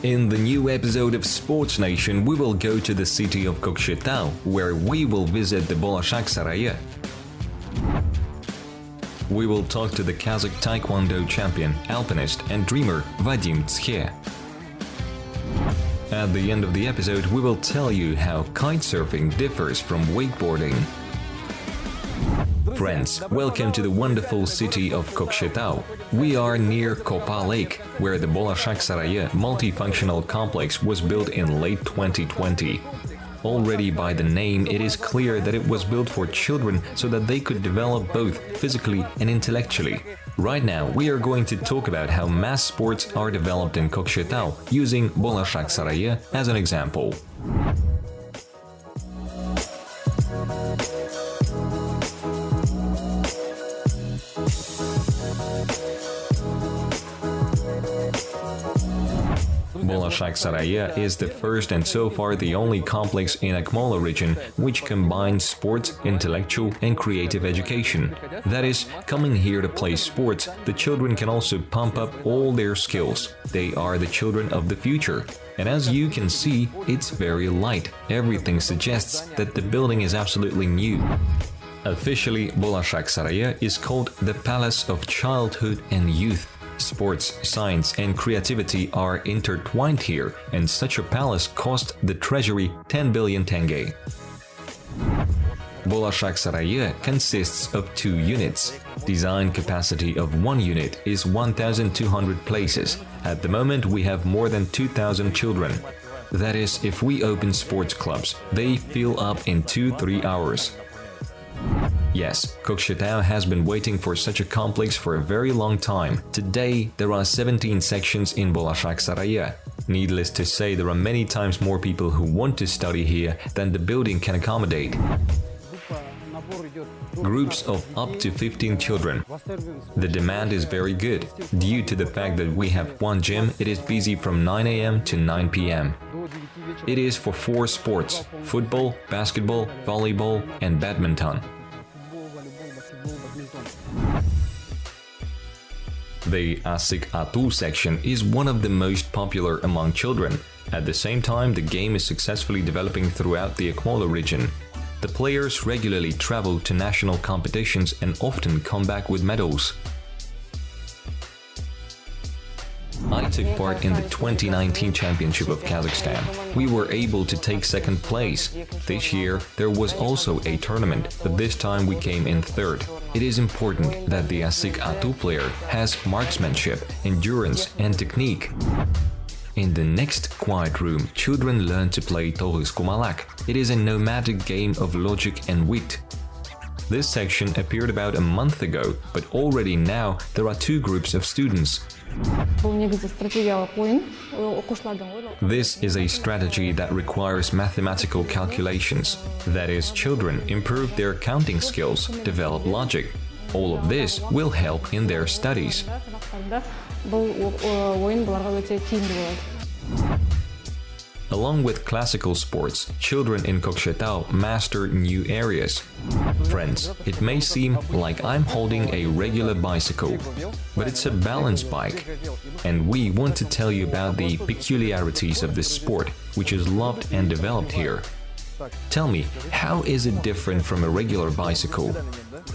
In the new episode of Sports Nation, we will go to the city of Kokshetau, where we will visit the Bolashak Saraiy. We will talk to the Kazakh Taekwondo champion, alpinist and dreamer Vadim Tskhe. At the end of the episode, we will tell you how kitesurfing differs from wakeboarding. Friends, welcome to the wonderful city of Kokshetau. We are near Kopa Lake, where the Bolashak Saraiy multifunctional complex was built in late 2020. Already by the name, it is clear that it was built for children so that they could develop both physically and intellectually. Right now, we are going to talk about how mass sports are developed in Kokshetau, using Bolashak Saraiy as an example. Bolashak Saraiy is the first and so far the only complex in Akmola region which combines sports, intellectual and creative education. That is, coming here to play sports, the children can also pump up all their skills. They are the children of the future. And as you can see, it's very light. Everything suggests that the building is absolutely new. Officially, Bolashak Saraiy is called the Palace of Childhood and Youth. Sports, science and creativity are intertwined here, and such a palace cost the treasury 10 billion tenge. Bolashak Saraiy consists of 2 units. Design capacity of 1 unit is 1,200 places. At the moment we have more than 2,000 children. That is, if we open sports clubs, they fill up in 2-3 hours. Yes, Kokshetau has been waiting for such a complex for a very long time. Today, there are 17 sections in Bolashak Saraiy. Needless to say, there are many times more people who want to study here than the building can accommodate. Groups of up to 15 children. The demand is very good. Due to the fact that we have one gym, it is busy from 9 a.m. to 9 p.m. It is for 4 sports: football, basketball, volleyball, and badminton. The астында section is one of the most popular among children. At the same time, the game is successfully developing throughout the Akmola region. The players regularly travel to national competitions and often come back with medals. I took part in the 2019 championship of Kazakhstan. We were able to take 2nd place. This year, there was also a tournament, but this time we came in 3rd. It is important that the астында player has marksmanship, endurance and technique. In the next quiet room, children learn to play toğыз. It is a nomadic game of logic and wit. This section appeared about a month ago, but already now there are 2 groups of students. This is a strategy that requires mathematical calculations. That is, children improve their counting skills, develop logic. All of this will help in their studies. Along with classical sports, children in Kokshetau master new areas. Friends, it may seem like I'm holding a regular bicycle, but it's a balance bike. And we want to tell you about the peculiarities of this sport, which is loved and developed here. Tell me, how is it different from a regular bicycle?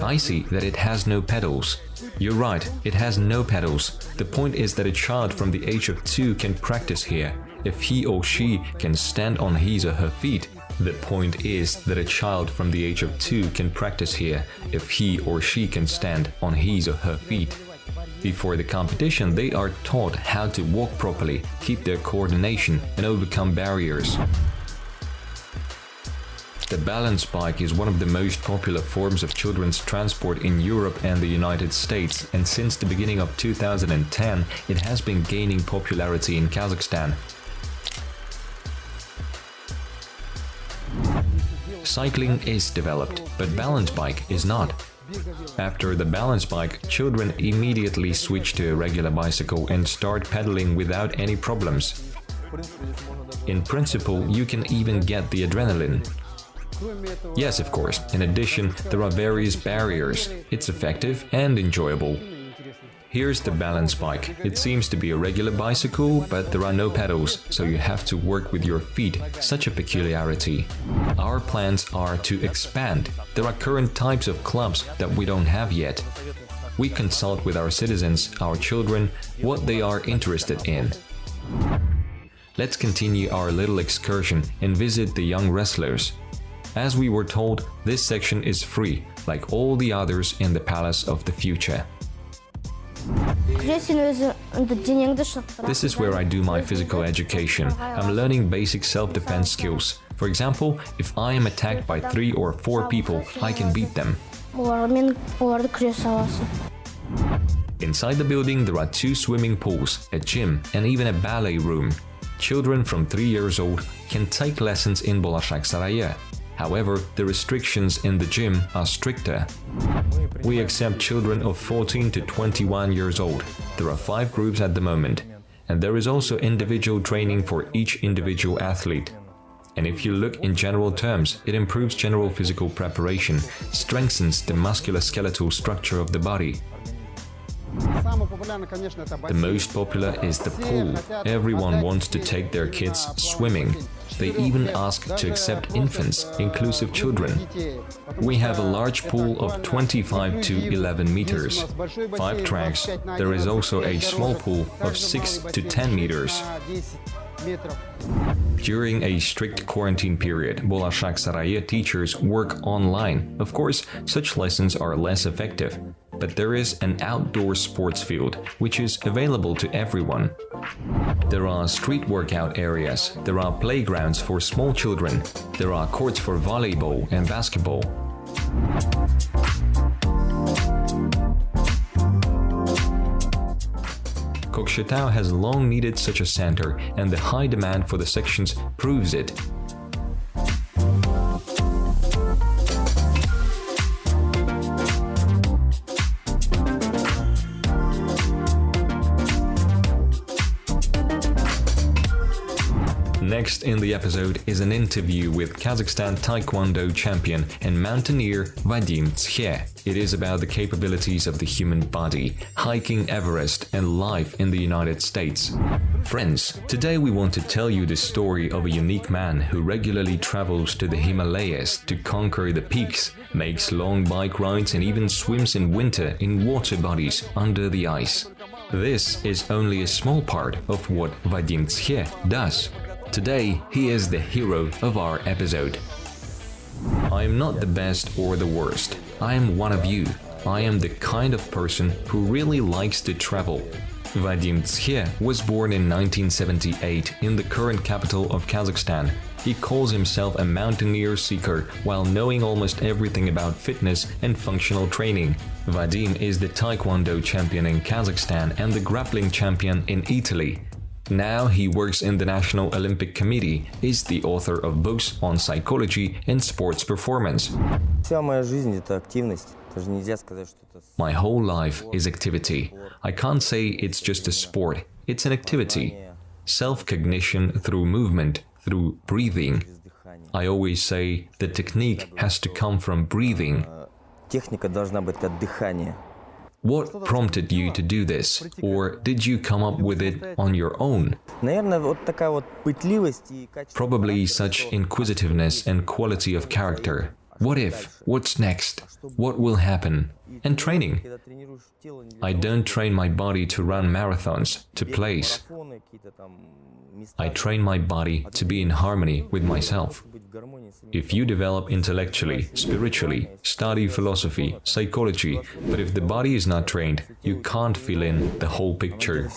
I see that it has no pedals. You're right, it has no pedals. The point is that a child from the age of 2 can practice here, if he or she can stand on his or her feet. The point is that a child from the age of 2 can practice here, if he or she can stand on his or her feet. Before the competition, they are taught how to walk properly, keep their coordination, and overcome barriers. The balance bike is one of the most popular forms of children's transport in Europe and the United States, and since the beginning of 2010, it has been gaining popularity in Kazakhstan. Cycling is developed, but balance bike is not. After the balance bike, children immediately switch to a regular bicycle and start pedaling without any problems. In principle, you can even get the adrenaline. Yes, of course. In addition, there are various barriers. It's effective and enjoyable. Here's the balance bike. It seems to be a regular bicycle, but there are no pedals, so you have to work with your feet, such a peculiarity. Our plans are to expand. There are current types of clubs that we don't have yet. We consult with our citizens, our children, what they are interested in. Let's continue our little excursion and visit the young wrestlers. As we were told, this section is free, like all the others in the Palace of the Future. This is where I do my physical education. I'm learning basic self-defense skills. For example, if I am attacked by 3 or 4 people, I can beat them. Inside the building, there are 2 swimming pools, a gym, and even a ballet room. Children from 3 years old can take lessons in Bolashak Saraiy. However, the restrictions in the gym are stricter. We accept children of 14 to 21 years old. There are 5 groups at the moment. And there is also individual training for each individual athlete. And if you look in general terms, it improves general physical preparation, strengthens the musculoskeletal structure of the body. The most popular is the pool. Everyone wants to take their kids swimming. They even ask to accept infants, inclusive children. We have a large pool of 25 to 11 meters, 5 tracks. There is also a small pool of 6 to 10 meters. During a strict quarantine period, Bolashak Saraiy teachers work online. Of course, such lessons are less effective. But there is an outdoor sports field, which is available to everyone. There are street workout areas, there are playgrounds for small children, there are courts for volleyball and basketball. Kokshetau has long needed such a center, and the high demand for the sections proves it. Next in the episode is an interview with Kazakhstan Taekwondo champion and mountaineer Vadim Tskhe. It is about the capabilities of the human body, hiking Everest, and life in the United States. Friends, today we want to tell you the story of a unique man who regularly travels to the Himalayas to conquer the peaks, makes long bike rides, and even swims in winter in water bodies under the ice. This is only a small part of what Vadim Tskhe does. Today, he is the hero of our episode. I am not the best or the worst. I am one of you. I am the kind of person who really likes to travel. Vadim Tskhe was born in 1978 in the current capital of Kazakhstan. He calls himself a mountaineer-seeker while knowing almost everything about fitness and functional training. Vadim is the Taekwondo champion in Kazakhstan and the grappling champion in Italy. Now he works in the National Olympic Committee, is the author of books on psychology and sports performance. My whole life is activity. I can't say it's just a sport, it's an activity. Self-cognition through movement, through breathing. I always say the technique has to come from breathing. What prompted you to do this? Or did you come up with it on your own? Probably such inquisitiveness and quality of character. What if? What's next? What will happen? And training. I don't train my body to run marathons, to place. I train my body to be in harmony with myself. If you develop intellectually, spiritually, study philosophy, psychology, but if the body is not trained, you can't fill in the whole picture.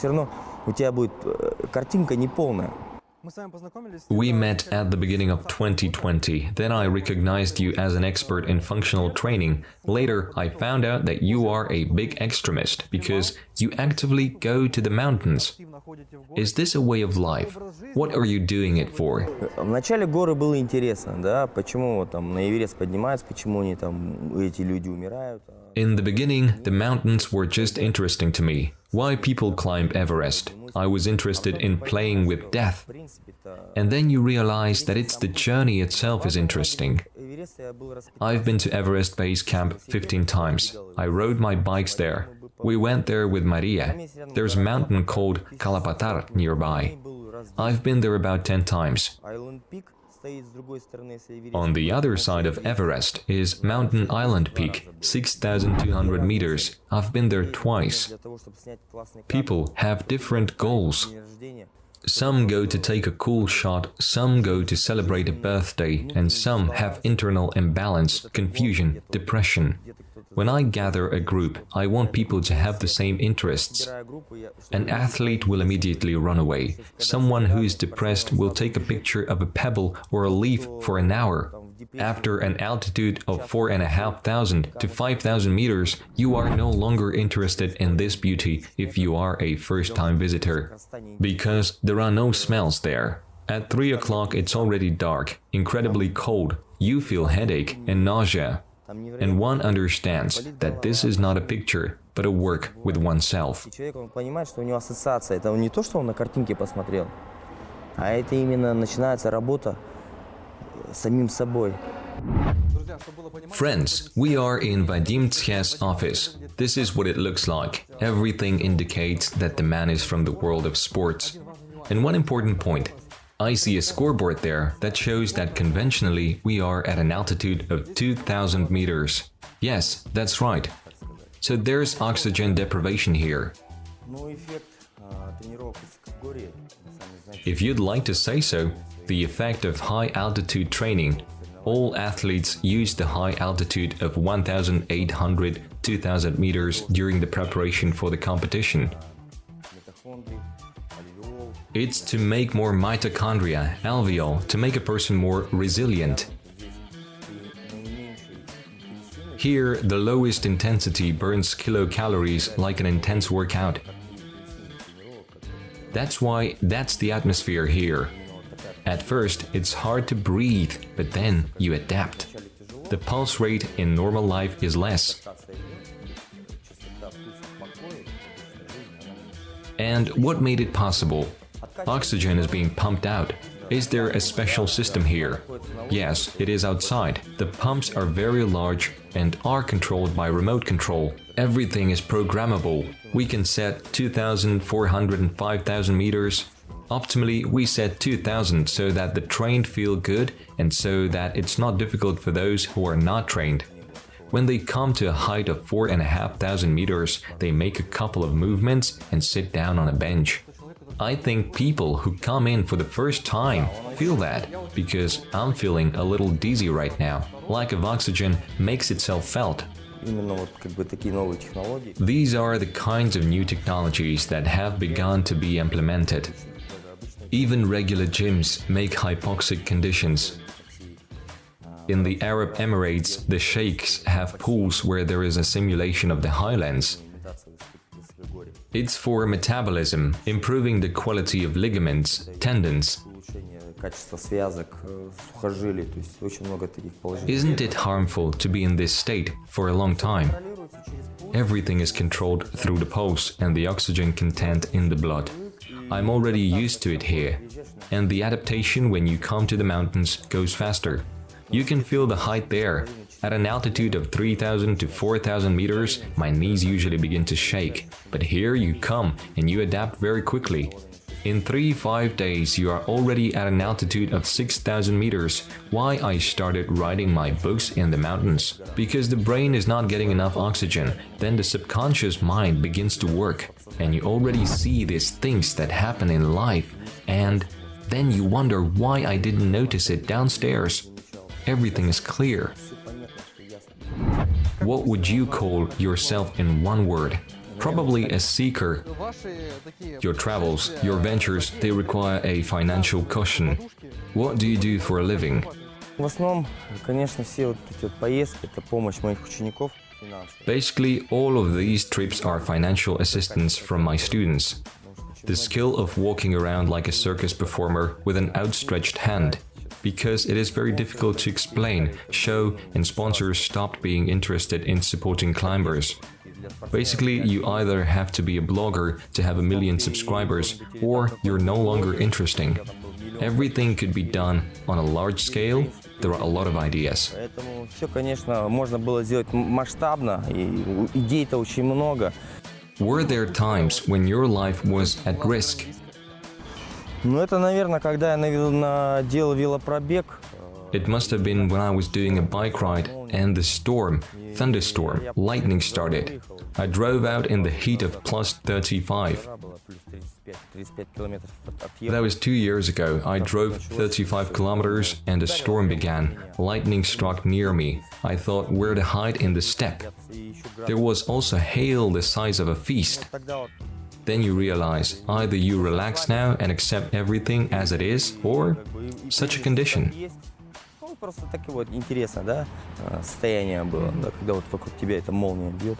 We met at the beginning of 2020. Then I recognized you as an expert in functional training. Later, I found out that you are a big extremist because you actively go to the mountains. Is this a way of life? What are you doing it for? In the beginning, the mountains were just interesting to me. Why people climb Everest? I was interested in playing with death. And then you realize that it's the journey itself is interesting. I've been to Everest Base Camp 15 times. I rode my bikes there. We went there with Maria. There's a mountain called Kalapatar nearby. I've been there about 10 times. On the other side of Everest is Mountain Island Peak, 6,200 meters. I've been there twice. People have different goals. Some go to take a cool shot, some go to celebrate a birthday, and some have internal imbalance, confusion, depression. When I gather a group, I want people to have the same interests. An athlete will immediately run away. Someone who is depressed will take a picture of a pebble or a leaf for an hour. After an altitude of 4,500 to 5,000 meters, you are no longer interested in this beauty if you are a first-time visitor. Because there are no smells there. At 3 o'clock it's already dark, incredibly cold, you feel headache and nausea. And one understands that this is not a picture, but a work with oneself. Человек понимает, что у него ассоциация. Это не то, что он на картинке посмотрел, а это именно начинается работа с самим собой. Friends, we are in Vadim Tskhe's office. This is what it looks like. Everything indicates that the man is from the world of sports. And one important point. I see a scoreboard there that shows that conventionally we are at an altitude of 2,000 meters. Yes, that's right. So there's oxygen deprivation here. If you'd like to say so, the effect of high-altitude training. All athletes use the high altitude of 1,800, 2,000 meters during the preparation for the competition. It's to make more mitochondria, alveoli, to make a person more resilient. Here, the lowest intensity burns kilocalories like an intense workout. That's why that's the atmosphere here. At first, it's hard to breathe, but then you adapt. The pulse rate in normal life is less. And what made it possible? Oxygen is being pumped out. Is there a special system here? Yes, it is outside. The pumps are very large and are controlled by remote control. Everything is programmable. We can set 2,400 and 5,000 meters. Optimally, we set 2,000 so that the trained feel good and so that it's not difficult for those who are not trained. When they come to a height of 4,500 meters, they make a couple of movements and sit down on a bench. I think people who come in for the first time feel that, because I'm feeling a little dizzy right now. Lack of oxygen makes itself felt. These are the kinds of new technologies that have begun to be implemented. Even regular gyms make hypoxic conditions. In the Arab Emirates, the sheikhs have pools where there is a simulation of the highlands. It's for metabolism, improving the quality of ligaments, tendons. Isn't it harmful to be in this state for a long time? Everything is controlled through the pulse and the oxygen content in the blood. I'm already used to it here, and the adaptation when you come to the mountains goes faster. You can feel the height there. At an altitude of 3,000 to 4,000 meters, my knees usually begin to shake. But here you come and you adapt very quickly. In 3-5 days, you are already at an altitude of 6,000 meters. Why I started writing my books in the mountains? Because the brain is not getting enough oxygen. Then the subconscious mind begins to work. And you already see these things that happen in life. And then you wonder why I didn't notice it downstairs. Everything is clear. What would you call yourself in one word? Probably a seeker. Your travels, your ventures, they require a financial cushion. What do you do for a living? Basically, all of these trips are financial assistance from my students. The skill of walking around like a circus performer with an outstretched hand. Because it is very difficult to explain, show, and sponsors stopped being interested in supporting climbers. Basically, you either have to be a blogger to have 1 million subscribers, or you're no longer interesting. Everything could be done on a large scale. There are a lot of ideas. Все, конечно, можно было сделать масштабно, и идей-то очень много. Were there times when your life was at risk? Ну, это, наверное, когда я делал велопробег. It must have been when I was doing a bike ride and the thunderstorm, lightning started. I drove out in the heat of plus 35. That was 2 years ago. I drove 35 kilometers and a storm began. Lightning struck near me. I thought where to hide in the steppe. There was also hail the size of a feast. Then you realize either you relax now and accept everything as it is, or such a condition. Просто так вот интересно, да, состояние было, да, когда вот вокруг тебя эта молния бьет.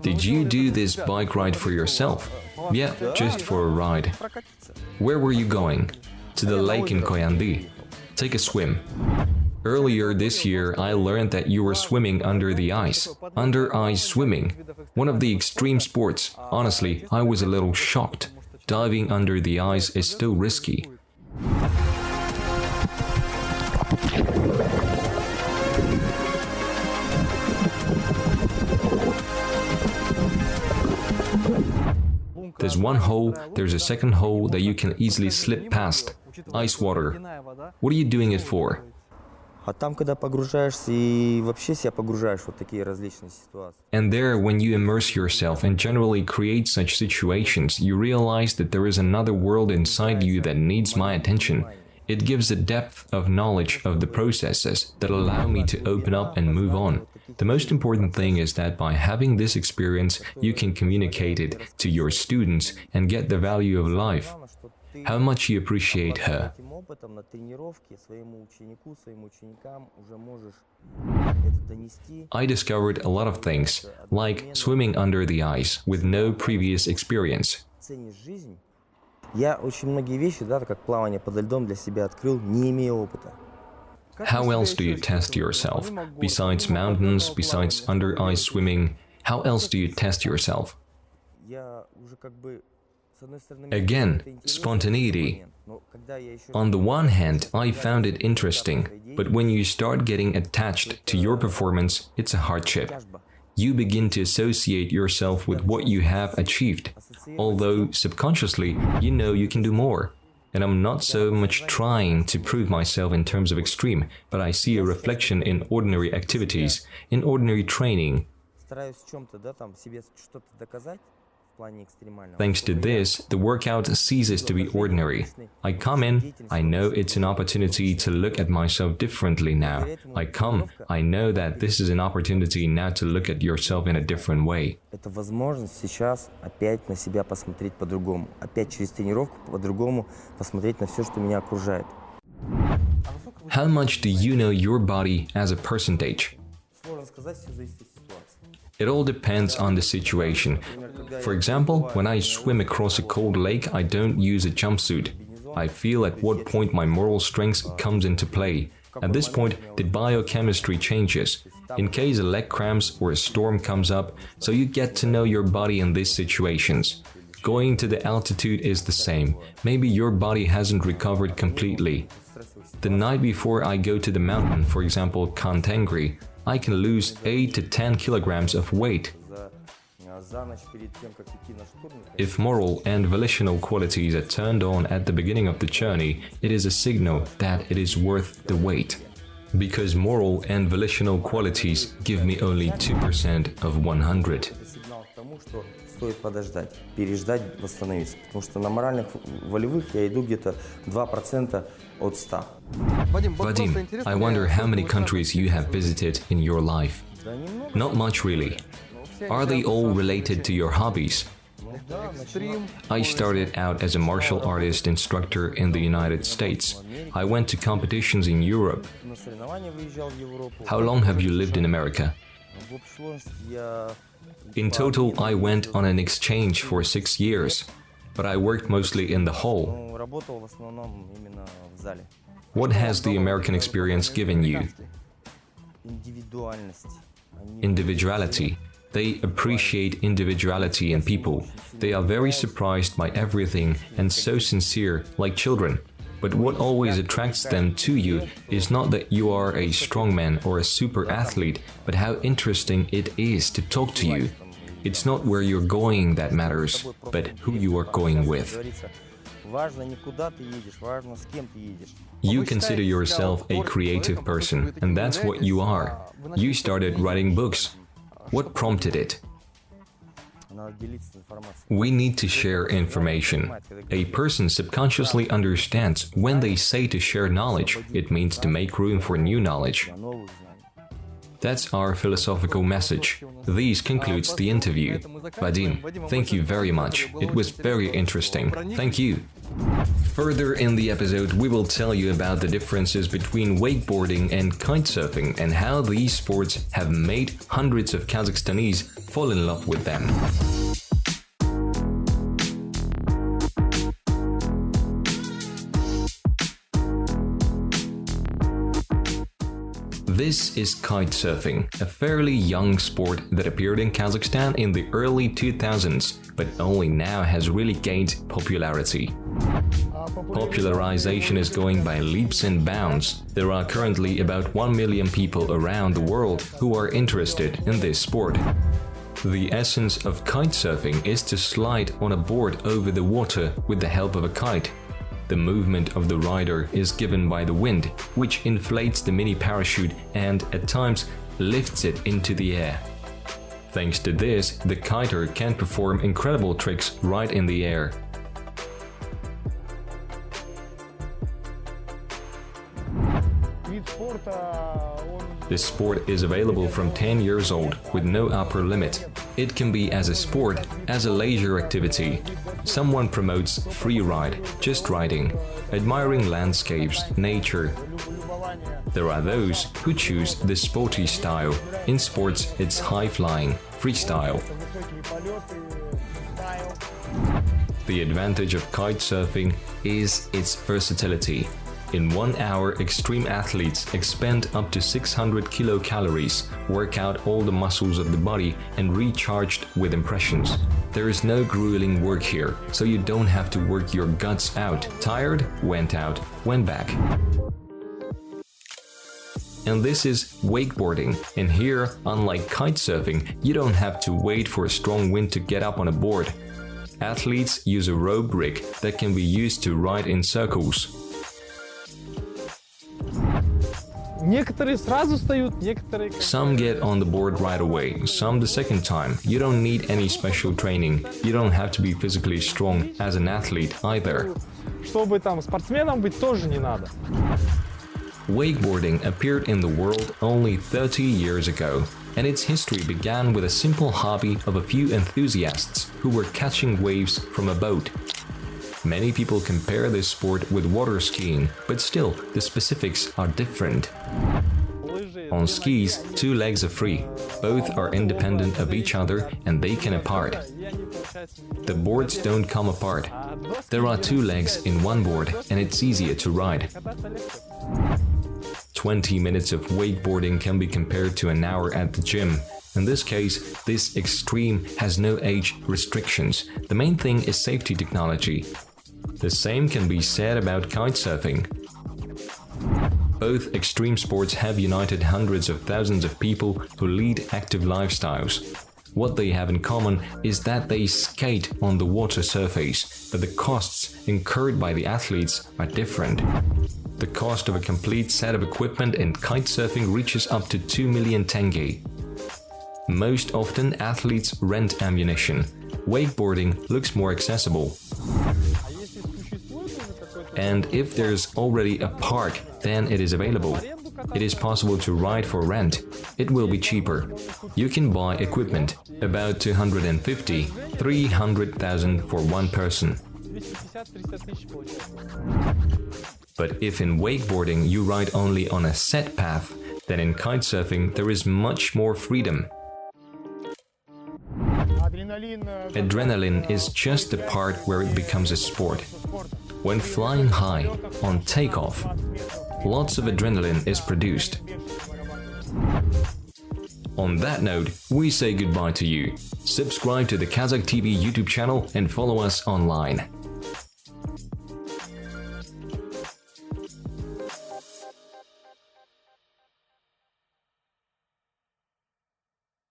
Did you do this bike ride for yourself? Yeah, just for a ride. Where were you going? To the lake in Koyandı. Take a swim. Earlier this year, I learned that you were swimming under the ice. Under ice swimming. One of the extreme sports. Honestly, I was a little shocked. Diving under the ice is still risky. There's one hole, there's a second hole that you can easily slip past. Ice water. What are you doing it for? А там, когда погружаешься и вообще себя погружаешь в вот такие различные ситуации. And there, when you immerse yourself and generally create such situations, you realize that there is another world inside you that needs my attention. It gives a depth of knowledge of the processes that allow me to open up and move on. The most important thing is that by having this experience, you can communicate it to your students and get the value of life. How much you appreciate her. I discovered a lot of things, like swimming under the ice with no previous experience. Я очень многие вещи, да, как плавание под льдом для себя открыл, не имея опыта. How else do you test yourself? Besides mountains, besides under ice swimming, how else do you test yourself? Again, spontaneity. On the one hand, I found it interesting, but when you start getting attached to your performance, it's a hardship. You begin to associate yourself with what you have achieved, although subconsciously you know you can do more. And I'm not so much trying to prove myself in terms of extreme, but I see a reflection in ordinary activities, in ordinary training. Thanks to this, the workout ceases to be ordinary. I come in, I know it's an opportunity to look at myself differently now. I come, I know that this is an opportunity now to look at yourself in a different way. Это возможность сейчас опять на себя посмотреть по-другому, опять через тренировку по-другому посмотреть на все, что меня окружает. How much do you know your body as a percentage? Сложно сказать, все зависит от ситуации. It all depends on the situation. For example, when I swim across a cold lake, I don't use a jumpsuit. I feel at what point my moral strength comes into play. At this point, the biochemistry changes. In case a leg cramps or a storm comes up, so you get to know your body in these situations. Going to the altitude is the same. Maybe your body hasn't recovered completely. The night before I go to the mountain, for example, Kantengri, I can lose 8 to 10 kilograms of weight. If moral and volitional qualities are turned on at the beginning of the journey, it is a signal that it is worth the wait. Because moral and volitional qualities give me only 2% of 100. Стоит подождать, переждать, восстановиться. Потому что на моральных, волевых я иду где-то 2% от 100. Vadim, I wonder how many countries you have visited in your life. Not much really. Are they all related to your hobbies? I started out as a martial artist instructor in the United States. I went to competitions in Europe. How long have you lived in America? In total, I went on an exchange for 6 years, but I worked mostly in the hall. What has the American experience given you? Individuality. They appreciate individuality in people. They are very surprised by everything and so sincere, like children. But what always attracts them to you is not that you are a strongman or a super athlete, but how interesting it is to talk to you. It's not where you're going that matters, but who you are going with. You consider yourself a creative person, and that's what you are. You started writing books. What prompted it? We need to share information. A person subconsciously understands when they say to share knowledge, it means to make room for new knowledge. That's our philosophical message. This concludes the interview. Vadim, thank you very much. It was very interesting. Thank you. Further in the episode, we will tell you about the differences between wakeboarding and kitesurfing and how these sports have made hundreds of Kazakhstanis fall in love with them. This is kitesurfing, a fairly young sport that appeared in Kazakhstan in the early 2000s, but only now has really gained popularity. Popularization is going by leaps and bounds. There are currently about 1 million people around the world who are interested in this sport. The essence of kitesurfing is to slide on a board over the water with the help of a kite. The movement of the rider is given by the wind, which inflates the mini parachute and, at times, lifts it into the air. Thanks to this, the kiter can perform incredible tricks right in the air. This sport is available from 10 years old with no upper limit. It can be as a sport, as a leisure activity. Someone promotes free ride, just riding, admiring landscapes, nature. There are those who choose the sporty style. In sports, it's high flying, freestyle. The advantage of kitesurfing is its versatility. In 1 hour, extreme athletes expend up to 600 kilocalories, work out all the muscles of the body, and recharged with impressions. There is no grueling work here, so you don't have to work your guts out. Tired? Went out, went back. And this is wakeboarding, and here, unlike kitesurfing, you don't have to wait for a strong wind to get up on a board. Athletes use a rope rig that can be used to ride in circles. Some get on the board right away, some the second time. You don't need any special training. You don't have to be physically strong as an athlete either. Wakeboarding appeared in the world only 30 years ago, and its history began with a simple hobby of a few enthusiasts who were catching waves from a boat. Many people compare this sport with water skiing, but still, the specifics are different. On skis, 2 legs are free. Both are independent of each other and they can apart. The boards don't come apart. There are 2 legs in one board and it's easier to ride. 20 minutes of wakeboarding can be compared to an hour at the gym. In this case, this extreme has no age restrictions. The main thing is safety technology. The same can be said about kitesurfing. Both extreme sports have united hundreds of thousands of people who lead active lifestyles. What they have in common is that they skate on the water surface, but the costs incurred by the athletes are different. The cost of a complete set of equipment in kitesurfing reaches up to 2 million tenge. Most often, athletes rent ammunition. Wakeboarding looks more accessible. And if there's already a park, then it is available. It is possible to ride for rent. It will be cheaper. You can buy equipment, about 250–300,000 for one person. But if in wakeboarding you ride only on a set path, then in kitesurfing there is much more freedom. Adrenaline is just the part where it becomes a sport. When flying high, on takeoff, lots of adrenaline is produced. On that note, we say goodbye to you. Subscribe to the Kazakh TV YouTube channel and follow us online.